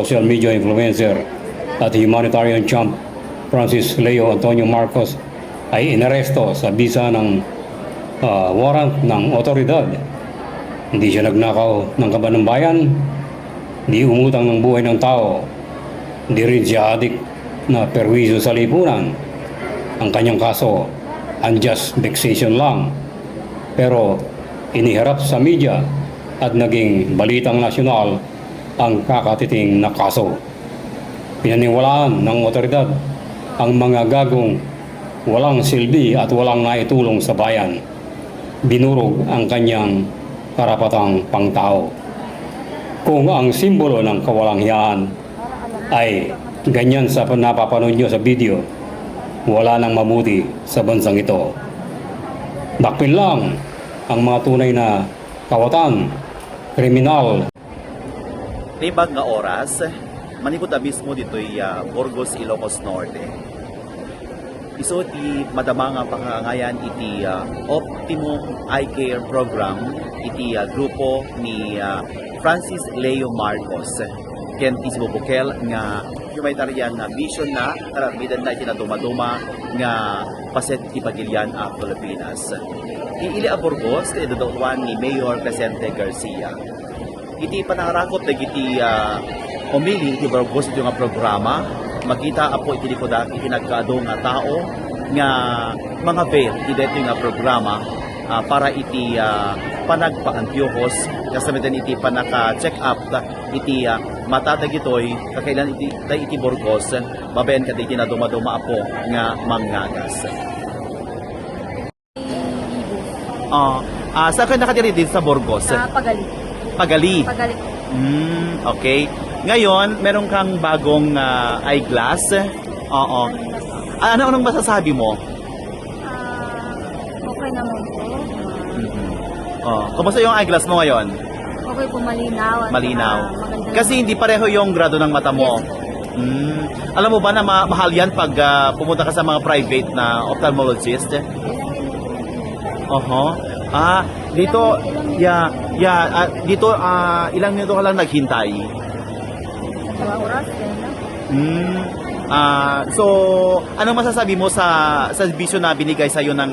social media influencer at humanitarian champ Francis Leo Antonio Marcos ay inaresto sa bisa ng warrant ng otoridad. Hindi siya nagnakaw ng kaban ng bayan, hindi umutang ng buhay ng tao, hindi rin siya adik na perwisyo sa lipunan. Ang kanyang kaso, unjust vexation lang. Pero iniharap sa media at naging balitang nasyonal ang kakatiting na kaso. Pinaniwalaan ng otoridad ang mga gagong walang silbi at walang naitulong sa bayan. Binurog ang kanyang karapatang pangtao. Kung ang simbolo ng kawalanghiyaan ay ganyan sa napapanood nyo sa video, wala nang mabuti sa bansang ito. Dakpin lang ang mga tunay na kawatan, kriminal. Libag nga oras, manipod mismo dito'y Burgos, Ilocos Norte. Iso ti madama nga pangangayan iti Optimum Eye Care Program, iti grupo ni Francis Leo Marcos. Ken ti sibubukel nga humanitarian na mission na karamidan na iti na dumaduma nga paset ti Pagilian a Pilipinas. Iili a Burgos, ti idodokwan ni Mayor Vicente Garcia. Iti panangarakot na iti umili iti Burgos iti nga programa, makita apo iti likoda iti nagkaado nga tao nga mga vet iti dito nga programa para iti panagpa-antiyohos kasamitan iti panaka-check up iti matatagitoy kakailan iti Burgos babayan ka iti na dumaduma apo nga manggagas. Saan ka nakatiri din sa Burgos? Pagali. Pagali. Pagali. Okay. Ngayon, meron kang bagong eyeglass. Oo. Anong masasabi mo? Okay naman po. Kumusta yung eyeglass mo ngayon? Okay po, malinaw. At Malinaw. maganda Kasi hindi pareho yung grado ng mata mo. Alam mo ba na mahal yan pag pumunta ka sa mga private na ophthalmologist? Dito, dito ilang minuto ka lang naghintay? 2 oras. So, anong masasabi mo sa bisyo na binigay sa iyo ng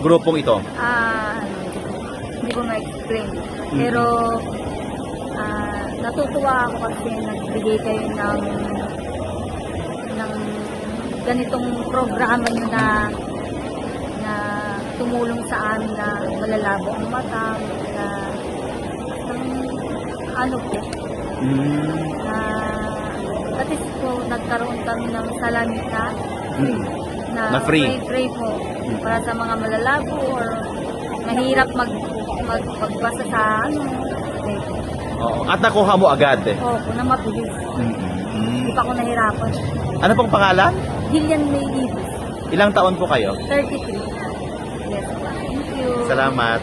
grupong ito? Hindi ko ma-explain. Pero, natutuwa ako kasi nagbigay kayo ng ganitong programa nyo na tumulong sa amin na malalabo ang mata, na ano po, at least po nagkaroon kami ng salamin na free po para sa mga malalabo or mahirap magbasa sa At nakuha mo agad? Opo, na mabilis. Hindi pa ako nahirapan. Ano pong pangalan? Gillian May Ibis. Ilang taon po kayo? 33. Yes. Thank you. Salamat.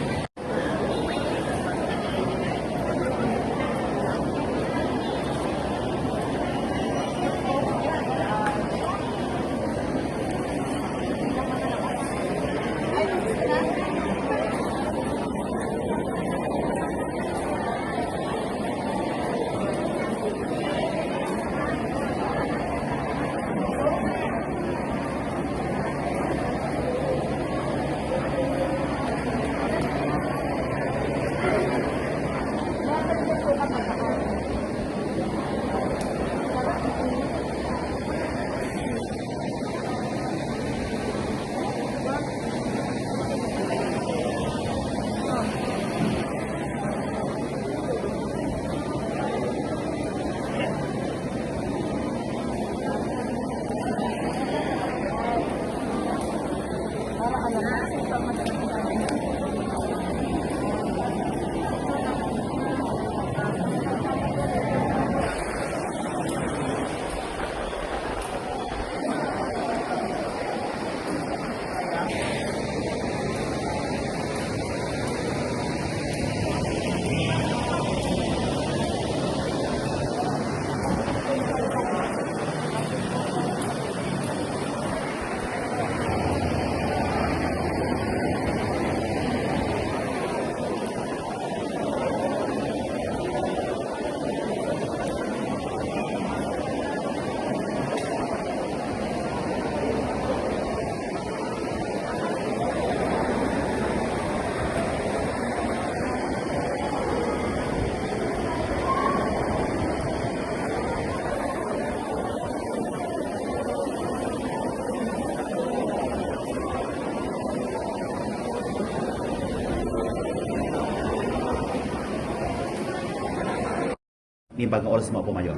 Ibang nga oras mo po mayor.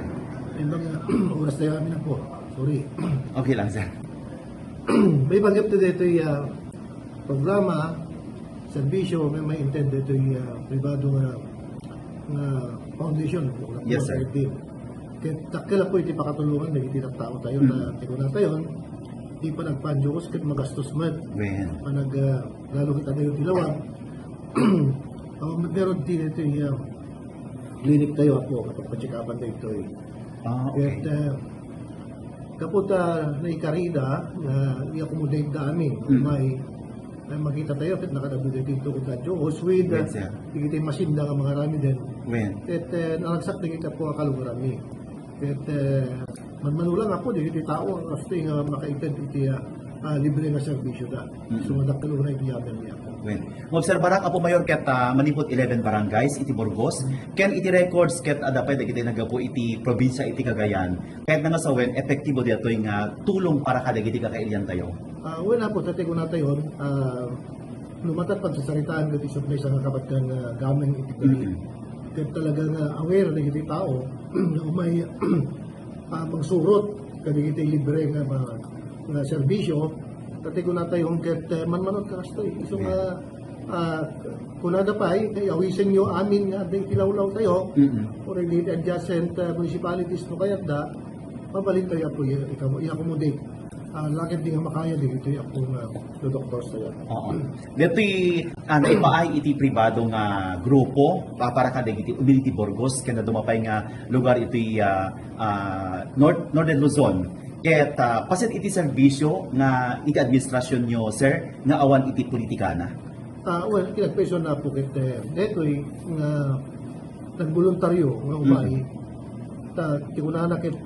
Yung mga oras tayo kami na po. Sorry. Okay lang, sir. May banggap na dito yung programa, servisyo, may intend dito yung privado nga foundation. Yes, sir. Kaya takila po iti pakatulungan na iti tao tayo na tiguna tayo. Di pa nagpanjokos kahit magastos man. Well, Panag lalo kita tayo tilawag. Meron din ito yung clinic tayo ako kapag patsikapan tayo ito. okay. Kaya kapot na ikarida na i-accommodate da amin. May makita tayo at nakadabili dito kung tayo. With Yes, sir. ikita yung masinda ka mga rami din. Well, At nalagsak din kita po akalugan rami. At manulang ako din iti tao kasi nga makaitad iti libre na servisyo da. So madakalo na iti yaman niya. well. Mobserbarak apo mayor ket manipot 11 barangays iti Burgos. Ken iti records ket dapat iti nagapo iti probinsya iti Cagayan. Kahit nga sawen epektibo dito nga tulong para kadagiti kakailian tayo. Wala po, tatay ko na tayo, lumatat pag sasaritaan iti supply sa kabat ng gamang iti kali. Kaya talagang aware na iti tao na umay magsurot kaya iti libre nga mga serbisyo. Tatay ko na tayo, kaya manmanot ka kastoy. So nga, kunada pa kaya awisin nyo amin nga, ilawlaw tayo, or related adjacent municipalities no kaya da, mabalin tayo po i-accommodate. Lakit di nga makaya din ito yung akong doktor tayo. Oo. Dito naipaay iti pribado nga grupo para kadagiti Umiliti Burgos kaya dumapay nga lugar ito Northern Luzon. Ket pasit iti serbisyo nga iti administrasyon nyo, sir, nga awan iti politikana. Well, kinagpeso na po kit dito nga nagboluntaryo nga umay. Tikunanak kit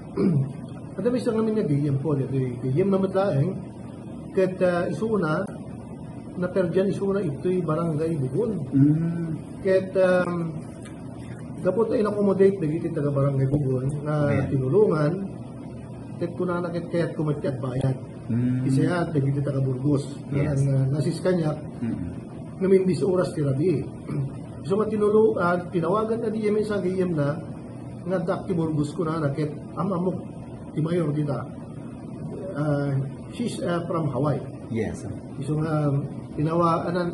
kadami sa ngamin nga giyem po dito giyem na matlaeng ket isuna na perdian isuna ito'y barangay Bugon. Ket kapot ay accommodate dagiti taga barangay Bugon na tinulungan ket kunanak ket kaya't kumatiyat bayad. Isaya dagiti taga Burgos Yes. nasis kanyak namindis oras ti rabi. So tinawagan na di yamin sa giyem na nga dakti Burgos kunanak ket amamok ti mayor dita. She's from Hawaii. Yes. So tinawaganan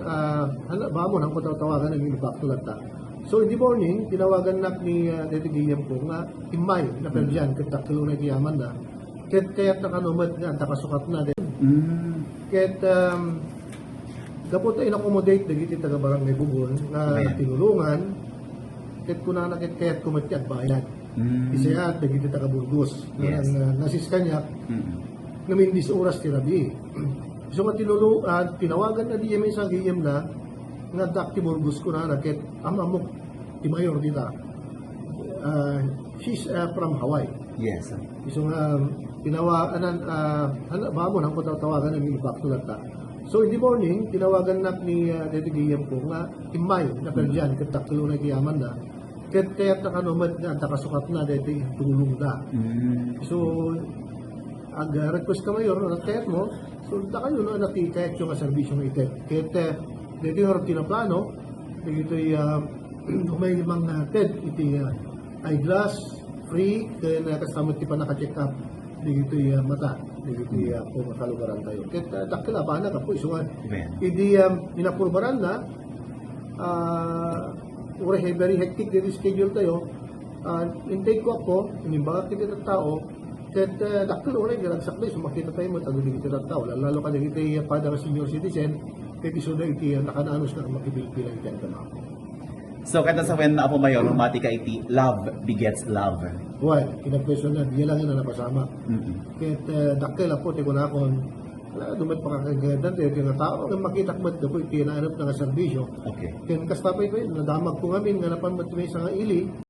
bamo nang tawagan ng back to lata. So in the morning tinawagan nak ni Dete Guillem ko nga imay na perdian ket taklo na kiyaman na ket kaya nakanumat nga takasukat na din. Ket kapot ay accommodate dagiti taga barangay Bugon na tinulungan ket kunana ket kayat kumatiyat bayad. Isaya dagiti taga Burgos. Yes. Nasis kanyak namindis oras ti rabi. So nga tinawagan na di yamin sa giyem na nga dakti Burgos ko na ket amamok ti mayor dita. She's from Hawaii. Yes. So nga tinawagan bamo nang tawagan ng back to lata. So in the morning tinawagan nak ni Dete Guillem ko nga imay na perdian ket taklo na kiyaman na ket kaya nakanumat nga takasukat na dito tulong da. So request ka mayor na kayat mo so da kayo na nakikayat yung serbisyo ng itet. Ket dito yung tinaplano dito may mga TED iti eyeglass free kaya nakasama ti pa naka-check up dito yung mata dito po makalugaran tayo. Ket dakila pa na kapo so idi inapurbaran na very hectic din schedule tayo. Intake ko ako, inimbangat kita ng tao, kahit dakil oray, garagsak na, sumakita tayo mo, tagulig kita ng tao. Lalo ka naging tayo pada ka senior citizen, kahit iso na iti nakananos na makipilpila iti ang tama. So kada sa when apo mayor mati ka iti love begets love. Well, kinapwesto na, diya lang yun na napasama. Kahit dakil ako, tiko na akong, dumat pa kakagadan tayo yung tao ang makita ko po iti naanap ng serbisyo. Okay. Kaya kastapay ko yun, nadamag ko ngamin nga napan mo sa nga ili